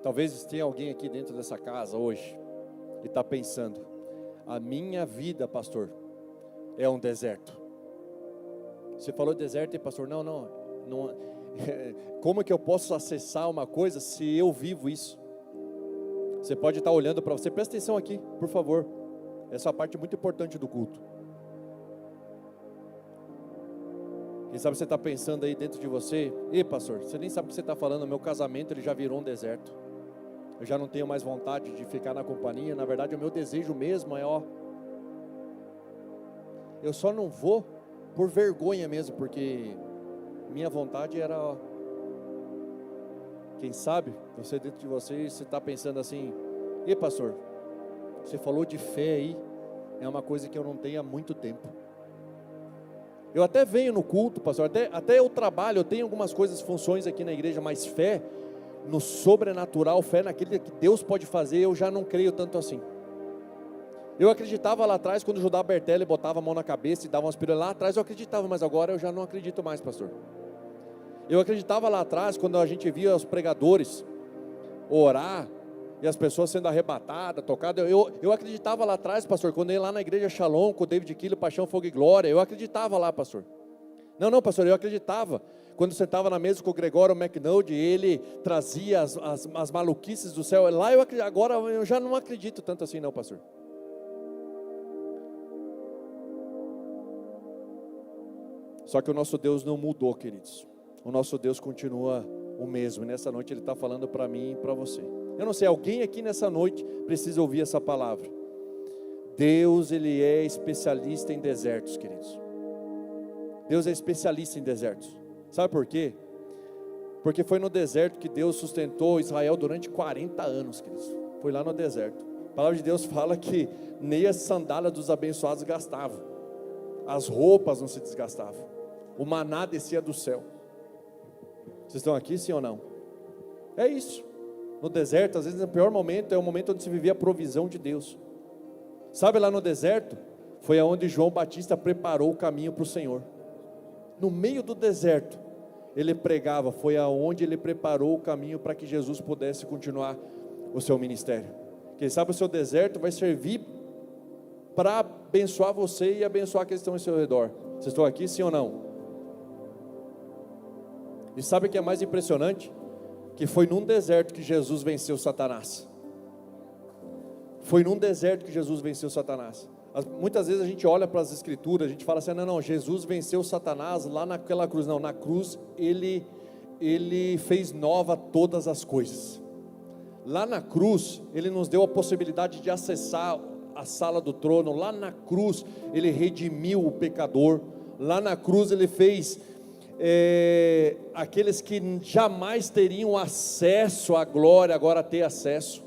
Talvez tenha alguém aqui dentro dessa casa hoje e está pensando: a minha vida, pastor, é um deserto. Você falou deserto e pastor, não. Como é que eu posso acessar uma coisa se eu vivo isso? Você pode estar olhando para você, presta atenção aqui, por favor. Essa é a parte muito importante do culto. Quem sabe você está pensando aí dentro de você: pastor, você nem sabe o que você está falando, meu casamento ele já virou um deserto. Eu já não tenho mais vontade de ficar na companhia. Na verdade, o meu desejo mesmo é, eu só não vou por vergonha mesmo, porque minha vontade era, quem sabe, você dentro de você está pensando assim: pastor, você falou de fé aí, é uma coisa que eu não tenho há muito tempo. Eu até venho no culto, pastor, até eu trabalho, eu tenho algumas coisas, funções aqui na igreja, mas fé no sobrenatural, fé naquilo que Deus pode fazer, eu já não creio tanto assim. Eu acreditava lá atrás, quando o Judá Bertelli botava a mão na cabeça e dava umas pílulas, lá atrás eu acreditava, mas agora eu já não acredito mais, pastor. Eu acreditava lá atrás, quando a gente via os pregadores orar, e as pessoas sendo arrebatadas, tocadas, eu acreditava lá atrás, pastor, quando eu ia lá na igreja Shalom, com o David Quilo, Paixão, Fogo e Glória, eu acreditava lá, pastor. Não, pastor, eu acreditava, quando sentava na mesa com o Gregório McNulty, ele trazia as maluquices do céu, lá agora eu já não acredito tanto assim não, pastor. Só que o nosso Deus não mudou, queridos, o nosso Deus continua o mesmo, e nessa noite Ele está falando para mim e para você. Eu não sei, alguém aqui nessa noite precisa ouvir essa palavra. Deus, Ele é especialista em desertos, queridos. Deus é especialista em desertos. Sabe por quê? Porque foi no deserto que Deus sustentou Israel durante 40 anos, queridos. Foi lá no deserto. A palavra de Deus fala que nem as sandálias dos abençoados gastavam. As roupas não se desgastavam. O maná descia do céu. Vocês estão aqui, sim ou não? É isso. No deserto, às vezes o pior momento é o momento onde se vivia a provisão de Deus. Sabe, lá no deserto foi aonde João Batista preparou o caminho para o Senhor. No meio do deserto ele pregava, foi aonde ele preparou o caminho para que Jesus pudesse continuar o seu ministério. Quem sabe o seu deserto vai servir para abençoar você e abençoar aqueles que estão ao seu redor. Vocês estão aqui, sim ou não? E sabe o que é mais impressionante? Que foi num deserto que Jesus venceu Satanás. Foi num deserto que Jesus venceu Satanás. Muitas vezes a gente olha para as escrituras, a gente fala assim, não, Jesus venceu Satanás lá naquela cruz. Não, na cruz ele fez nova todas as coisas. Lá na cruz, Ele nos deu a possibilidade de acessar a sala do trono. Lá na cruz, Ele redimiu o pecador. Lá na cruz Ele fez aqueles que jamais teriam acesso à glória, agora ter acesso.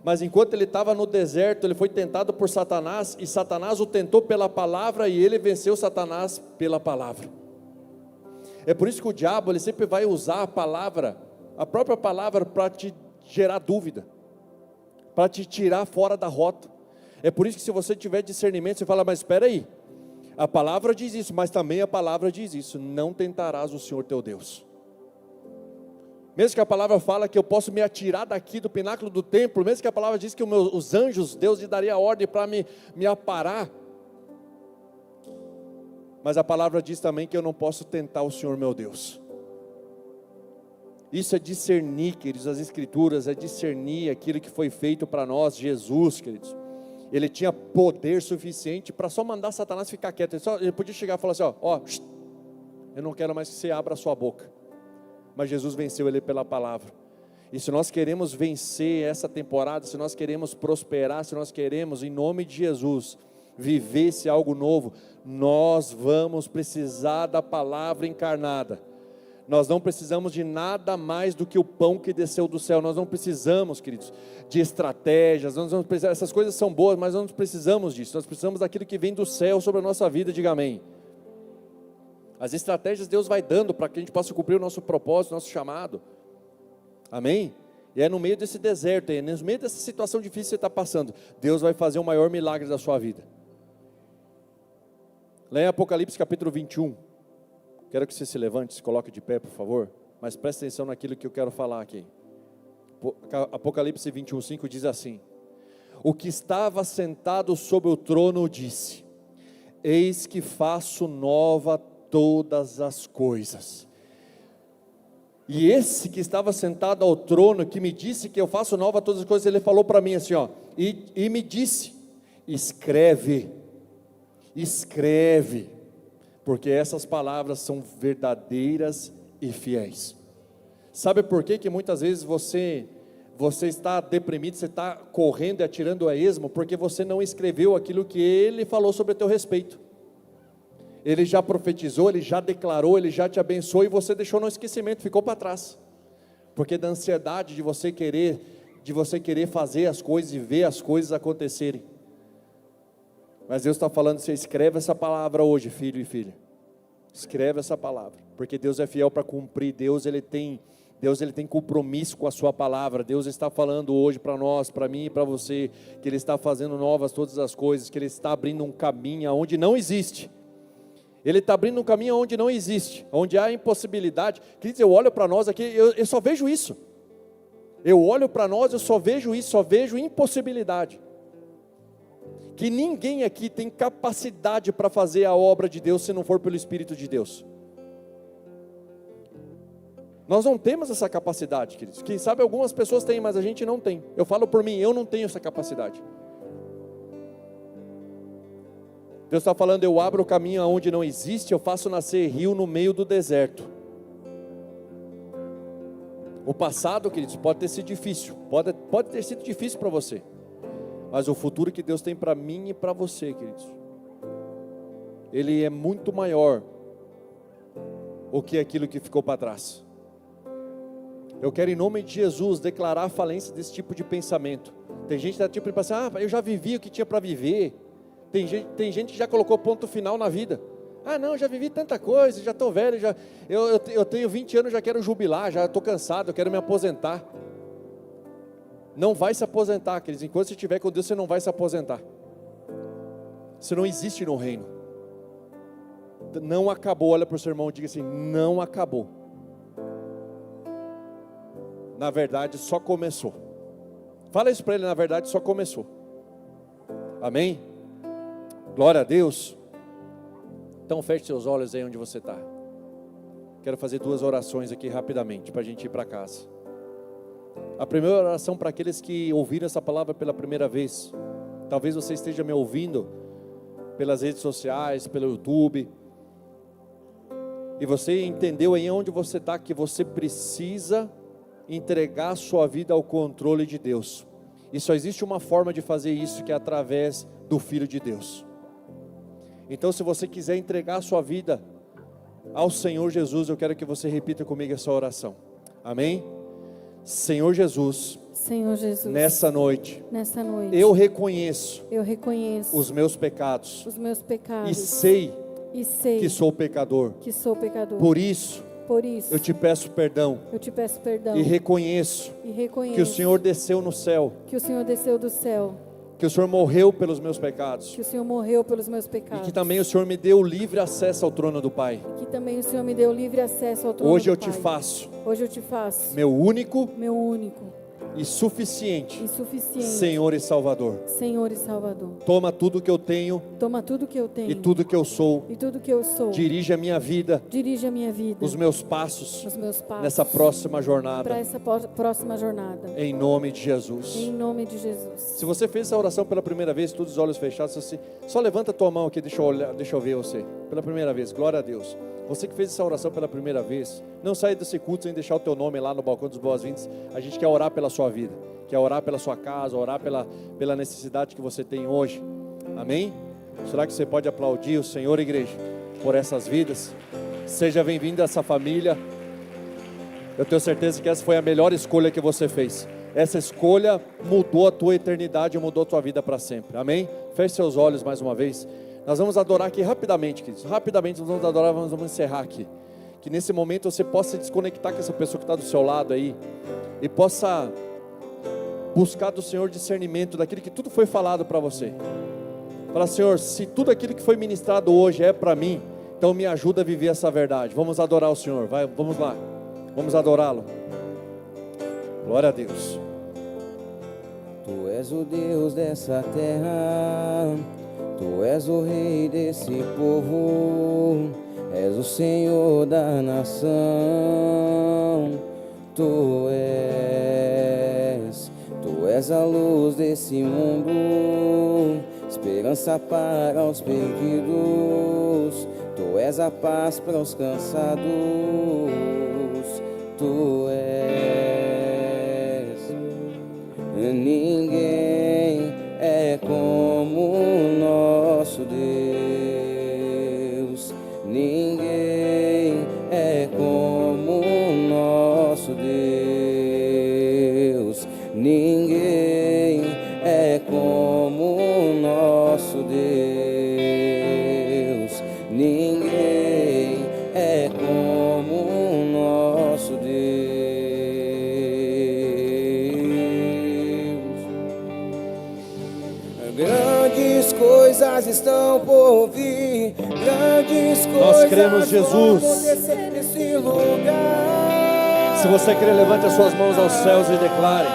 Mas enquanto ele estava no deserto, ele foi tentado por Satanás, e Satanás o tentou pela palavra, e ele venceu Satanás pela palavra. É por isso que o diabo, ele sempre vai usar a palavra, a própria palavra, para te gerar dúvida, para te tirar fora da rota. É por isso que se você tiver discernimento, você fala, mas espera aí, a palavra diz isso, mas também a palavra diz isso, não tentarás o Senhor teu Deus. Mesmo que a palavra fala que eu posso me atirar daqui do pináculo do templo, mesmo que a palavra diz que os anjos, Deus lhe daria ordem para me aparar, mas a palavra diz também que eu não posso tentar o Senhor meu Deus. Isso é discernir, queridos, as escrituras, é discernir aquilo que foi feito para nós. Jesus, queridos, Ele tinha poder suficiente para só mandar Satanás ficar quieto. Ele podia chegar e falar assim, eu não quero mais que você abra a sua boca. Mas Jesus venceu ele pela palavra. E se nós queremos vencer essa temporada, se nós queremos prosperar, se nós queremos, em nome de Jesus, viver esse algo novo, nós vamos precisar da palavra encarnada. Nós não precisamos de nada mais do que o pão que desceu do céu. Nós não precisamos, queridos, de estratégias, essas coisas são boas, mas nós não precisamos disso. Nós precisamos daquilo que vem do céu sobre a nossa vida. Diga amém. As estratégias Deus vai dando para que a gente possa cumprir o nosso propósito, o nosso chamado. Amém? E é no meio desse deserto, é no meio dessa situação difícil que você está passando, Deus vai fazer o maior milagre da sua vida. Leia Apocalipse capítulo 21. Quero que você se levante, se coloque de pé, por favor. Mas preste atenção naquilo que eu quero falar aqui. Apocalipse 21:5 diz assim: o que estava sentado sobre o trono disse: eis que faço nova todas as coisas. E esse que estava sentado ao trono, que me disse que eu faço nova todas as coisas, ele falou para mim assim, e me disse: escreve, porque essas palavras são verdadeiras e fiéis. Sabe por que muitas vezes você está deprimido, você está correndo e atirando a esmo? Porque você não escreveu aquilo que ele falou sobre o teu respeito. Ele já profetizou, ele já declarou, ele já te abençoou, e você deixou no esquecimento, ficou para trás, porque da ansiedade de você querer fazer as coisas e ver as coisas acontecerem. Mas Deus está falando, você escreve essa palavra hoje, filho e filha. Escreve essa palavra, porque Deus é fiel para cumprir. Deus ele tem compromisso com a sua palavra. Deus está falando hoje para nós, para mim e para você, que Ele está fazendo novas todas as coisas, que Ele está abrindo um caminho onde não existe. Ele está abrindo um caminho onde não existe, onde há impossibilidade. Queridos, eu olho para nós aqui, eu só vejo isso. Eu olho para nós, eu só vejo isso, só vejo impossibilidade. Que ninguém aqui tem capacidade para fazer a obra de Deus se não for pelo Espírito de Deus. Nós não temos essa capacidade, queridos. Quem sabe algumas pessoas têm, mas a gente não tem. Eu falo por mim, eu não tenho essa capacidade. Deus está falando, eu abro o caminho onde não existe, eu faço nascer rio no meio do deserto. O passado, queridos, pode ter sido difícil, pode ter sido difícil para você, mas o futuro que Deus tem para mim e para você, queridos, Ele é muito maior do que aquilo que ficou para trás. Eu quero, em nome de Jesus, declarar a falência desse tipo de pensamento. Tem gente que está tipo pensando, eu já vivi o que tinha para viver. Tem gente que já colocou ponto final na vida. Não, já vivi tanta coisa, já estou velho, eu tenho 20 anos, já quero jubilar, já estou cansado, eu quero me aposentar. Não vai se aposentar, queridos. Enquanto você estiver com Deus, você não vai se aposentar. Você não existe no reino. Não acabou. Olha para o seu irmão e diga assim, não acabou. Na verdade, só começou. Fala isso para ele, na verdade, só começou. Amém? Glória a Deus. Então feche seus olhos aí onde você está. Quero fazer 2 orações aqui rapidamente, para a gente ir para casa. A primeira oração para aqueles que ouviram essa palavra pela primeira vez. Talvez você esteja me ouvindo pelas redes sociais, pelo YouTube, e você entendeu aí onde você está, que você precisa entregar a sua vida ao controle de Deus. E só existe uma forma de fazer isso, que é através do Filho de Deus. Então, se você quiser entregar a sua vida ao Senhor Jesus, eu quero que você repita comigo essa oração. Amém? Senhor Jesus, nessa noite, eu reconheço os meus pecados, e sei que sou pecador. Por isso, eu te peço perdão, e reconheço que o Senhor desceu no céu, que o Senhor morreu pelos meus pecados, e que também o Senhor me deu livre acesso ao trono do Pai. Hoje eu te faço meu único e suficiente Senhor e Salvador. Toma tudo que eu tenho e tudo que eu sou. Dirige a minha vida, os meus passos nessa próxima jornada. Em nome de Jesus. Se você fez essa oração pela primeira vez, todos os olhos fechados, você só levanta a tua mão aqui, deixa eu ver você. Pela primeira vez, glória a Deus. Você que fez essa oração pela primeira vez, não saia desse culto sem deixar o teu nome lá no balcão dos boas-vindas. A gente quer orar pela sua vida, quer orar pela sua casa, orar pela necessidade que você tem hoje. Amém? Será que você pode aplaudir o Senhor, igreja, por essas vidas? Seja bem-vindo a essa família. Eu tenho certeza que essa foi a melhor escolha que você fez. Essa escolha mudou a tua eternidade, mudou a tua vida para sempre. Amém? Feche seus olhos mais uma vez. Nós vamos adorar aqui rapidamente, queridos. Rapidamente nós vamos adorar, nós vamos encerrar aqui. Que nesse momento você possa se desconectar com essa pessoa que está do seu lado aí, e possa buscar do Senhor discernimento daquilo que tudo foi falado para você. Fala, Senhor, se tudo aquilo que foi ministrado hoje é para mim, então me ajuda a viver essa verdade. Vamos adorar o Senhor, vamos lá, vamos adorá-lo. Glória a Deus. Tu és o Deus dessa terra, Tu és o Rei desse povo, és o Senhor da nação. Tu és a luz desse mundo, esperança para os perdidos. Tu és a paz para os cansados. Tu és. Ninguém é como o nosso Deus. Ninguém é como o nosso Deus. Ninguém é como o nosso Deus. coisas estão por vir, grandes coisas. Nós cremos, Jesus. Vão acontecer nesse lugar. Se você crê, levante as suas mãos aos céus e declare.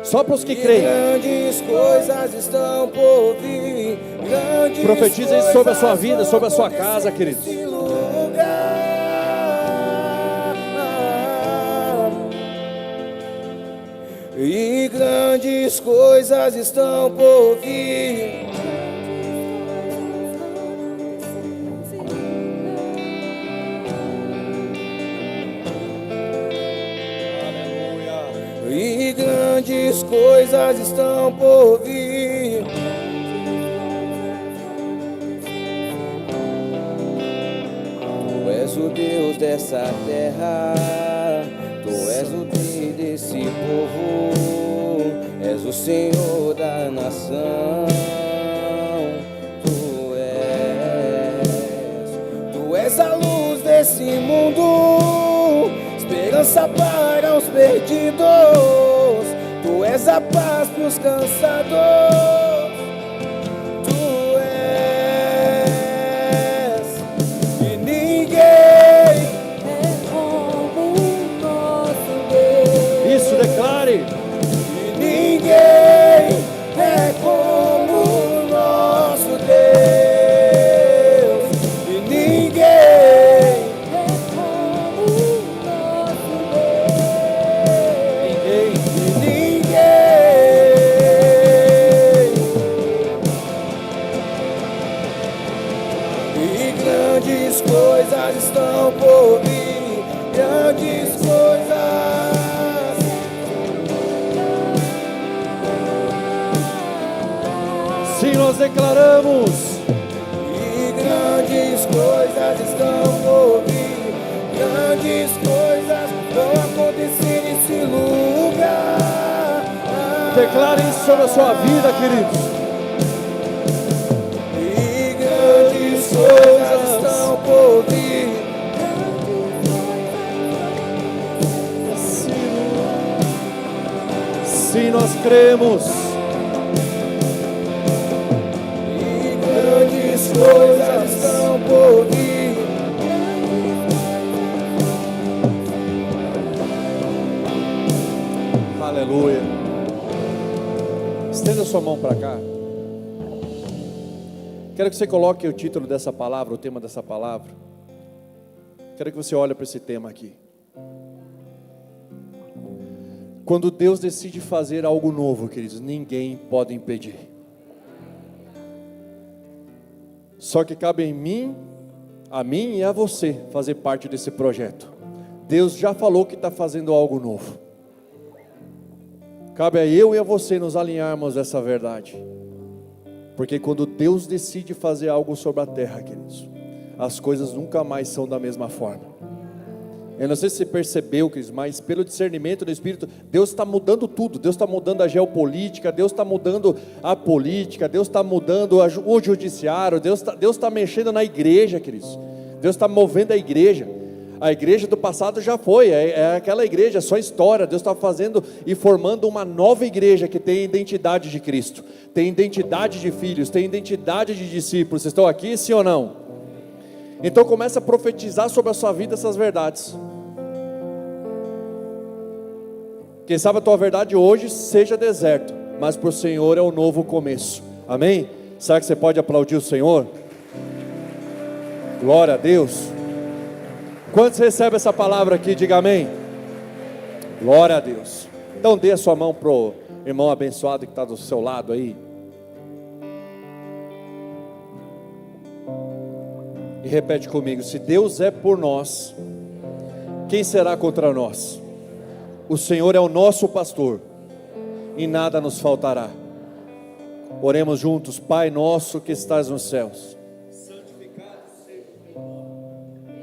Só para os que creem. Grandes coisas estão por vir. Profetize isso sobre a sua vida, sobre a sua casa, queridos. E grandes coisas estão por vir. E grandes coisas estão por vir. Tu és o Deus dessa terra, Tu és o Rei desse povo, és o Senhor da nação. Tu és a luz desse mundo, esperança para os perdidos. Tu és a paz para os cansados. Tu és, e ninguém é como o nosso Deus. Isso, declare. E ninguém é como o nosso Deus. E ninguém é como o nosso Deus. E grandes coisas estão por vir, grandes coisas. Sim, nós declaramos. E grandes coisas estão por vir, grandes coisas vão acontecer nesse lugar. Declare isso sobre a sua vida, queridos. E grandes coisas estão por vir. Sim, nós cremos. E grandes coisas estão por vir. Aleluia. Estenda sua mão para cá. Quero que você coloque o título dessa palavra, o tema dessa palavra. Quero que você olhe para esse tema aqui. Quando Deus decide fazer algo novo, queridos, ninguém pode impedir. Só que cabe a mim e a você fazer parte desse projeto. Deus já falou que está fazendo algo novo. Cabe a eu e a você nos alinharmos a essa verdade. Porque quando Deus decide fazer algo sobre a terra, queridos, as coisas nunca mais são da mesma forma. Eu não sei se você percebeu, queridos, mas pelo discernimento do Espírito, Deus está mudando tudo. Deus está mudando a geopolítica, Deus está mudando a política, Deus está mudando o judiciário, Deus está mexendo na igreja, queridos. Deus está movendo a igreja. A igreja do passado já foi, é aquela igreja, só história. Deus está fazendo e formando uma nova igreja que tem identidade de Cristo, tem identidade de filhos, tem identidade de discípulos. Vocês estão aqui, sim ou não? Então começa a profetizar sobre a sua vida essas verdades. Quem sabe a tua verdade hoje seja deserto, mas para o Senhor é um novo começo. Amém? Será que você pode aplaudir o Senhor? Glória a Deus. Quantos recebem essa palavra aqui? Diga amém. Glória a Deus. Então dê a sua mão para o irmão abençoado que está do seu lado aí. E repete comigo: se Deus é por nós, quem será contra nós? O Senhor é o nosso pastor, e nada nos faltará. Oremos juntos. Pai nosso que estás nos céus, santificado seja o teu nome,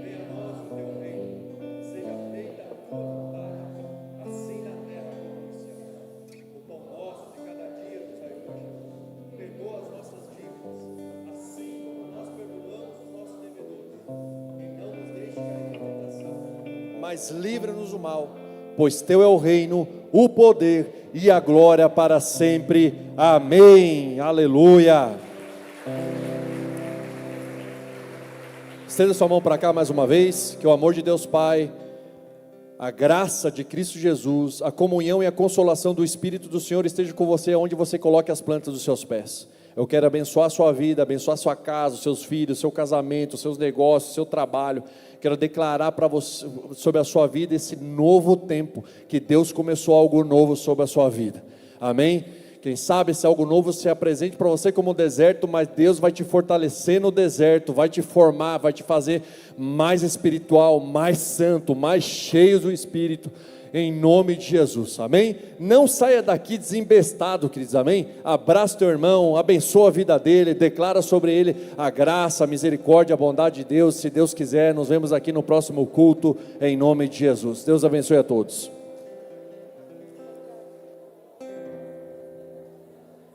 venha a nós o teu reino, seja feita a tua vontade, assim na terra como no céu. O pão nosso de cada dia nos dai hoje, perdoa as nossas dívidas, assim como nós perdoamos os nossos devedores, e não nos deixe cair em tentação, mas livra-nos do mal, pois teu é o reino, o poder e a glória para sempre. Amém. Aleluia. Estenda sua mão para cá mais uma vez. Que o amor de Deus Pai, a graça de Cristo Jesus, a comunhão e a consolação do Espírito do Senhor esteja com você onde você coloque as plantas dos seus pés. Eu quero abençoar a sua vida, abençoar a sua casa, os seus filhos, o seu casamento, os seus negócios, o seu trabalho. Quero declarar para você, sobre a sua vida, esse novo tempo, que Deus começou algo novo sobre a sua vida. Amém? Quem sabe esse algo novo se apresente para você como um deserto, mas Deus vai te fortalecer no deserto, vai te formar, vai te fazer mais espiritual, mais santo, mais cheio do Espírito, em nome de Jesus, amém? Não saia daqui desembestado, queridos, amém? Abraça teu irmão, abençoa a vida dele, declara sobre ele a graça, a misericórdia, a bondade de Deus. Se Deus quiser, nos vemos aqui no próximo culto, em nome de Jesus. Deus abençoe a todos.